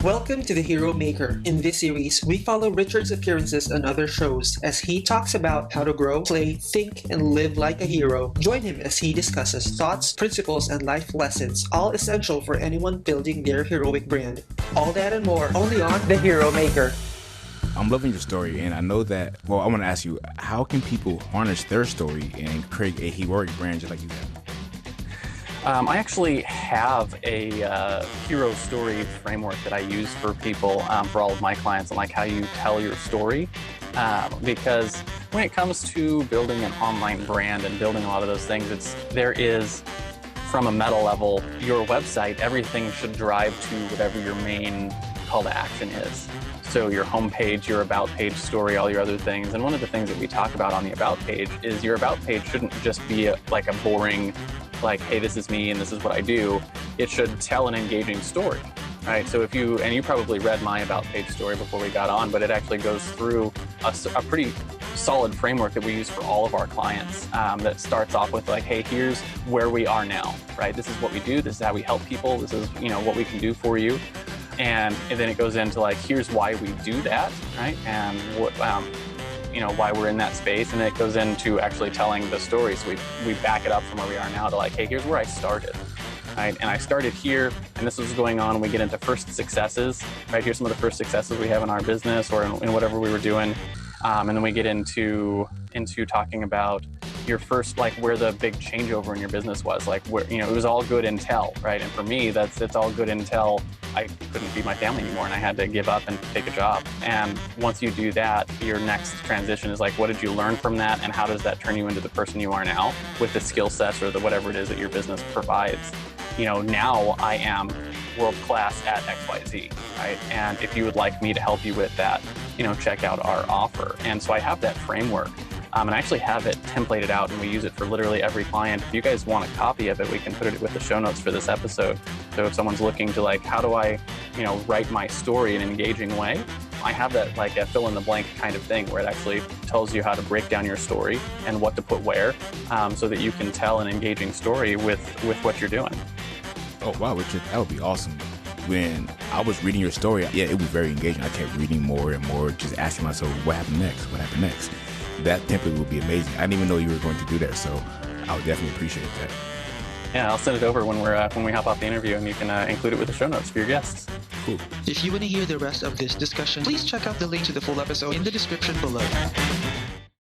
Welcome to The Hero Maker. In this series, we follow Richard's appearances on other shows as he talks about how to grow, play, think, and live like a hero. Join him as he discusses thoughts, principles, and life lessons, all essential for anyone building their heroic brand. All that and more, only on The Hero Maker. I'm loving your story, and I know that, I want to ask you, how can people harness their story and create a heroic brand just like you have? I actually have a hero story framework that I use for people, for all of my clients, and like how you tell your story. Because when it comes to building an online brand and building a lot of those things, there is, from a meta level, your website, everything should drive to whatever your main call to action is. So your homepage, your about page story, all your other things. And one of the things that we talk about on the about page is your about page shouldn't just be like a boring, like, hey, this is me and this is what I do. It should tell an engaging story, right? So you probably read my about page story before we got on, but it actually goes through a pretty solid framework that we use for all of our clients that starts off with like, hey, here's where we are now, right? This is what we do. This is how we help people. This is, what we can do for you. And then it goes into like, here's why we do that, right? And what, why we're in that space. And then it goes into actually telling the story. So we back it up from where we are now to like, hey, here's where I started, right? And I started here, and this was going on. And we get into first successes, right? Here's some of the first successes we have in our business or in whatever we were doing. And then we get into talking about your first, like where the big changeover in your business was, like where, it was all good until, right? And for me, it's all good until I couldn't feed my family anymore and I had to give up and take a job. And once you do that, your next transition is like, what did you learn from that? And how does that turn you into the person you are now with the skill sets or the whatever it is that your business provides? Now I am world-class at XYZ, right? And if you would like me to help you with that, check out our offer. And so I have that framework. And I actually have it templated out, and we use it for literally every client. If you guys want a copy of it, we can put it with the show notes for this episode. So if someone's looking to like, how do I, write my story in an engaging way? I have that like a fill in the blank kind of thing where it actually tells you how to break down your story and what to put where, so that you can tell an engaging story with what you're doing. Oh, wow, Richard, that would be awesome. When I was reading your story, it was very engaging. I kept reading more and more, just asking myself, what happened next? What happened next? That template would be amazing. I didn't even know you were going to do that, so I would definitely appreciate that. Yeah, I'll send it over when we hop off the interview, and you can include it with the show notes for your guests. Cool. If you want to hear the rest of this discussion, please check out the link to the full episode in the description below.